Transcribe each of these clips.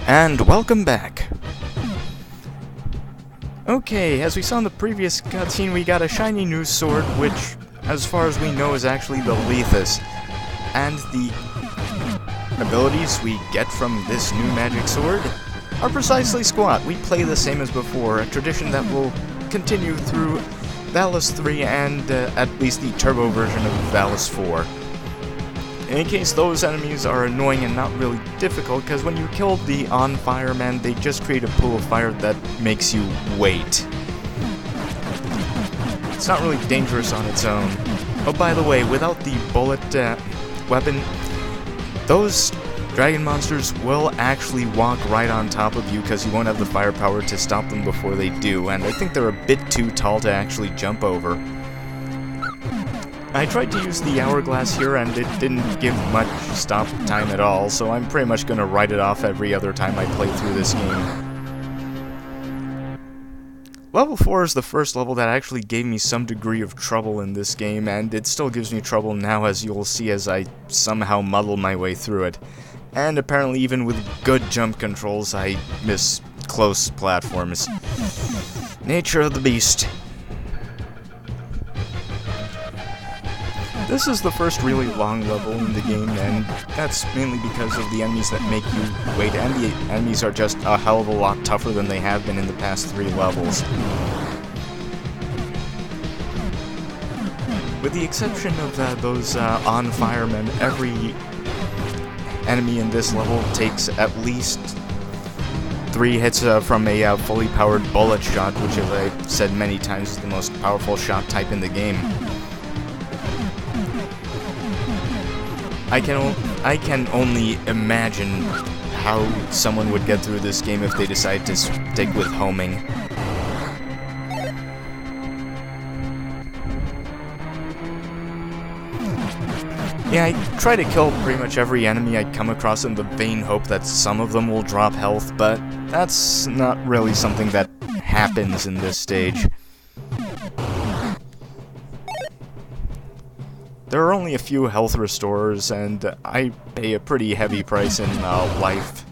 And welcome back. Okay, as we saw in the previous cutscene, we got a shiny new sword, which, as far as we know, is actually the Lethus. And the abilities we get from this new magic sword are precisely squat. We play the same as before, a tradition that will continue through Valis 3 and at least the turbo version of Valis 4. In case those enemies are annoying and not really difficult, because when you kill the on-fire men, they just create a pool of fire that makes you wait. It's not really dangerous on its own. Oh, by the way, without the bullet weapon, those dragon monsters will actually walk right on top of you because you won't have the firepower to stop them before they do, and I think they're a bit too tall to actually jump over. I tried to use the hourglass here and it didn't give much stop time at all, so I'm pretty much going to write it off every other time I play through this game. Level 4 is the first level that actually gave me some degree of trouble in this game, and it still gives me trouble now, as you'll see as I somehow muddle my way through it. And apparently even with good jump controls, I miss close platforms. Nature of the beast. This is the first really long level in the game, and that's mainly because of the enemies that make you wait, and the enemies are just a hell of a lot tougher than they have been in the past 3 levels. With the exception of those on-fire men, every enemy in this level takes at least 3 hits from a fully powered bullet shot, which, as I've said many times, is the most powerful shot type in the game. I can only imagine how someone would get through this game if they decide to stick with homing. Yeah, I try to kill pretty much every enemy I come across in the vain hope that some of them will drop health, but that's not really something that happens in this stage. There are only a few health restorers, and I pay a pretty heavy price in life.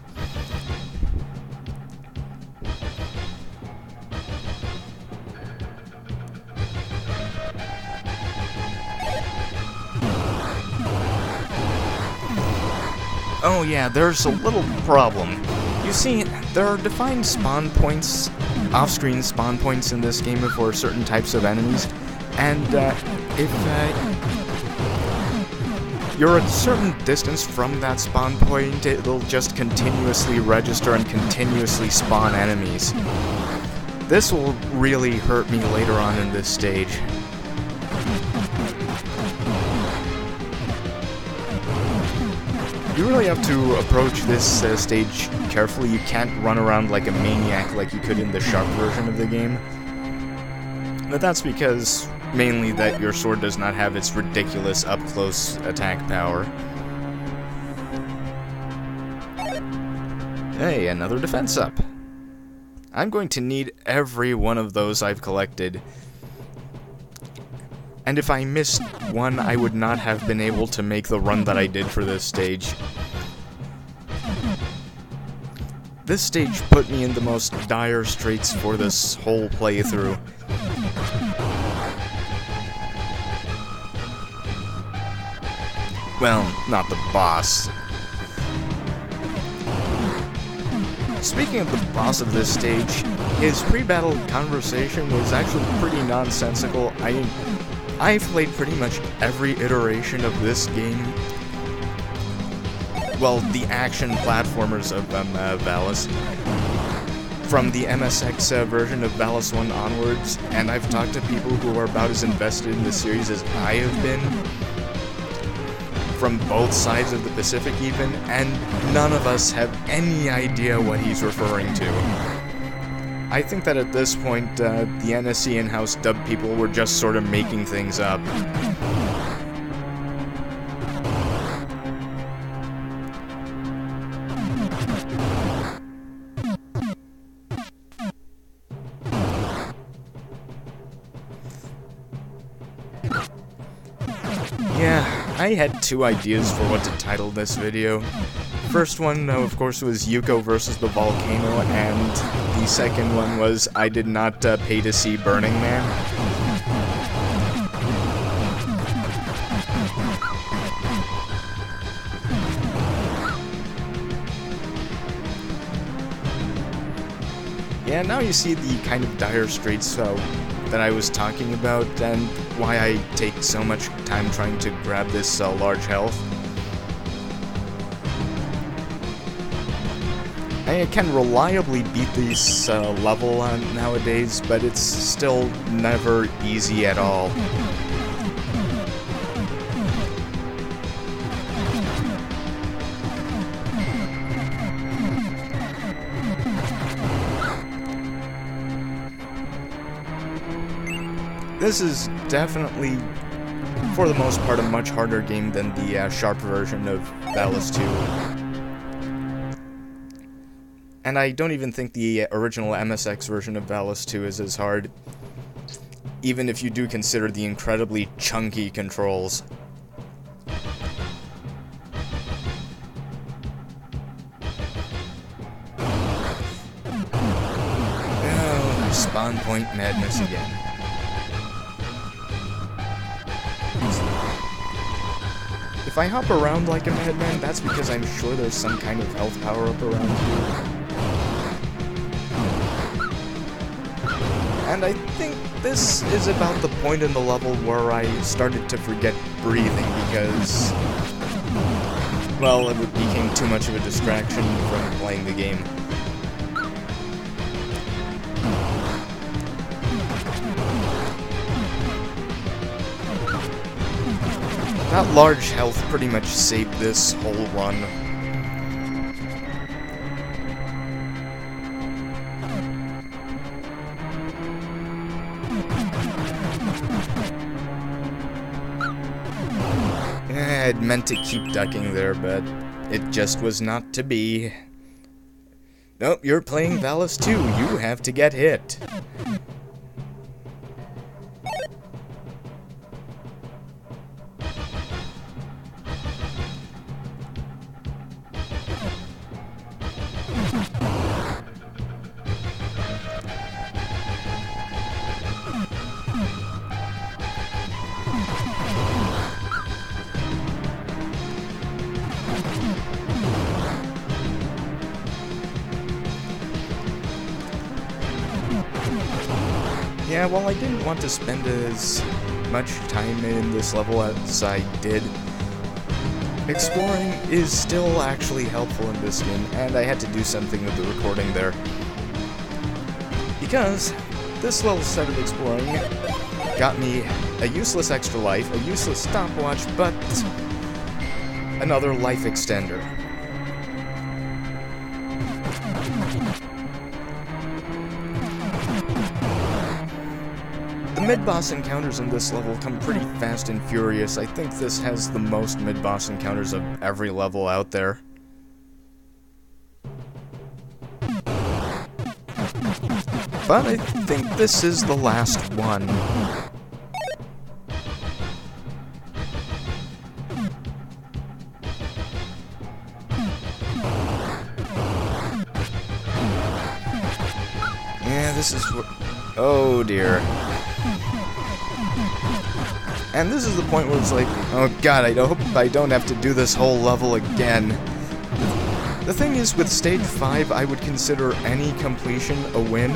Oh yeah, there's a little problem. You see, there are defined spawn points, off-screen spawn points in this game for certain types of enemies, and if you're a certain distance from that spawn point, it'll just continuously register and continuously spawn enemies. This will really hurt me later on in this stage. You really have to approach this stage carefully. You can't run around like a maniac like you could in the sharp version of the game. But that's because mainly that your sword does not have its ridiculous up-close attack power. Hey, another defense up. I'm going to need every one of those I've collected. And if I missed one, I would not have been able to make the run that I did for this stage. This stage put me in the most dire straits for this whole playthrough. Well, not the boss. Speaking of the boss of this stage, his pre-battle conversation was actually pretty nonsensical. I've played pretty much every iteration of this game. Well, the action platformers of Valis. From the MSX version of Valis 1 onwards, and I've talked to people who are about as invested in the series as I have been. From both sides of the Pacific even, and none of us have any idea what he's referring to. I think that at this point, the NSC in-house dub people were just sort of making things up. Yeah, I had 2 ideas for what to title this video. first one, of course, was Yuko versus the Volcano, and the second one was I did not pay to see Burning Man. Yeah, now you see the kind of dire straits that I was talking about, and why I take so much time trying to grab this large health. I can reliably beat this level nowadays, but it's still never easy at all. This is definitely, for the most part, a much harder game than the sharp version of Valis 2. And I don't even think the original MSX version of Valis 2 is as hard, even if you do consider the incredibly chunky controls. Oh, spawn point madness again. If I hop around like a madman, that's because I'm sure there's some kind of health power-up around here. And I think this is about the point in the level where I started to forget breathing because, well, it became too much of a distraction from playing the game. That large health pretty much saved this whole run. I'd meant to keep ducking there, but it just was not to be. Nope, you're playing Valis 2. You have to get hit. Yeah, well, I didn't want to spend as much time in this level as I did. Exploring is still actually helpful in this game, and I had to do something with the recording there. Because this little set of exploring got me a useless extra life, a useless stopwatch, but another life extender. The mid-boss encounters in this level come pretty fast and furious. I think this has the most mid-boss encounters of every level out there. But I think this is the last one. Yeah, this is what... Oh dear. And this is the point where it's like, oh god, I hope I don't have to do this whole level again. The thing is, with Stage 5, I would consider any completion a win,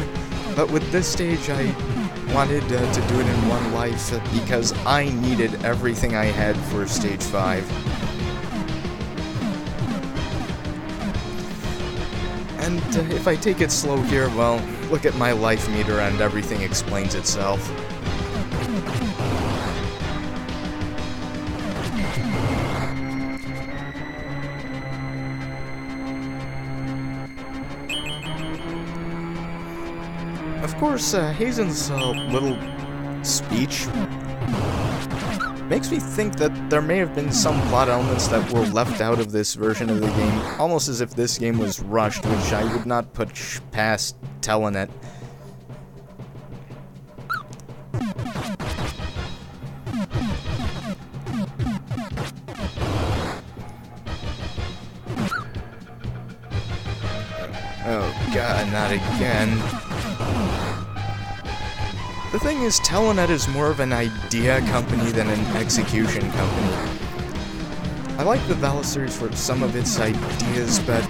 but with this stage, I wanted to do it in one life because I needed everything I had for Stage 5. And if I take it slow here, well, look at my life meter and everything explains itself. Of course, Hazen's little speech makes me think that there may have been some plot elements that were left out of this version of the game, almost as if this game was rushed, which I would not put past telling it. Oh god, not again. The thing is, Telenet is more of an idea company than an execution company. I like the Valis series for some of its ideas, but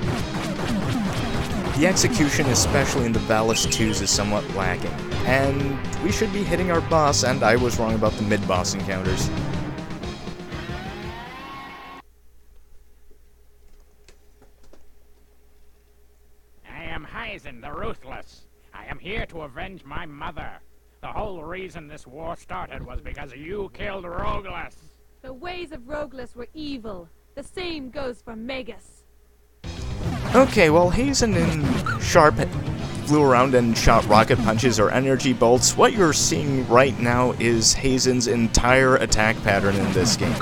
the execution, especially in the Valis 2s, is somewhat lacking. And we should be hitting our boss, and I was wrong about the mid-boss encounters. I am Hyzen the Ruthless. I am here to avenge my mother. The whole reason this war started was because you killed Rogueless. The ways of Rogueless were evil. The same goes for Magus. Okay, well, Hazen and Sharp flew around and shot rocket punches or energy bolts. What you're seeing right now is Hazen's entire attack pattern in this game.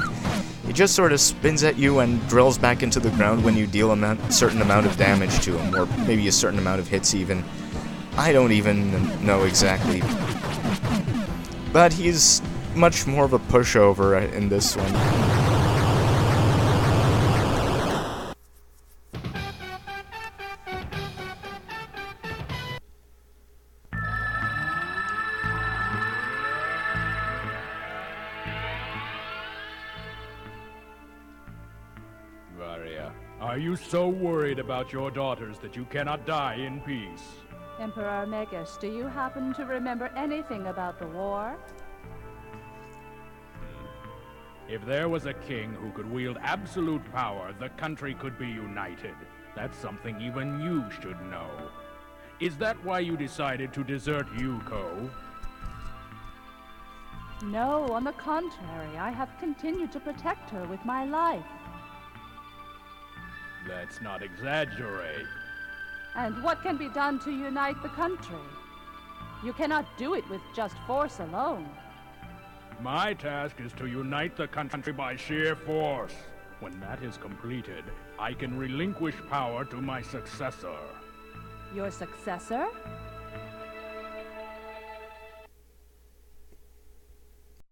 He just sort of spins at you and drills back into the ground when you deal a certain amount of damage to him, or maybe a certain amount of hits even. I don't even know exactly. But he's much more of a pushover in this one. Are you so worried about your daughters that you cannot die in peace? Emperor Magus, do you happen to remember anything about the war? If there was a king who could wield absolute power, the country could be united. That's something even you should know. Is that why you decided to desert Yuko? No, on the contrary, I have continued to protect her with my life. Let's not exaggerate. And what can be done to unite the country? You cannot do it with just force alone. My task is to unite the country by sheer force. When that is completed, I can relinquish power to my successor. Your successor?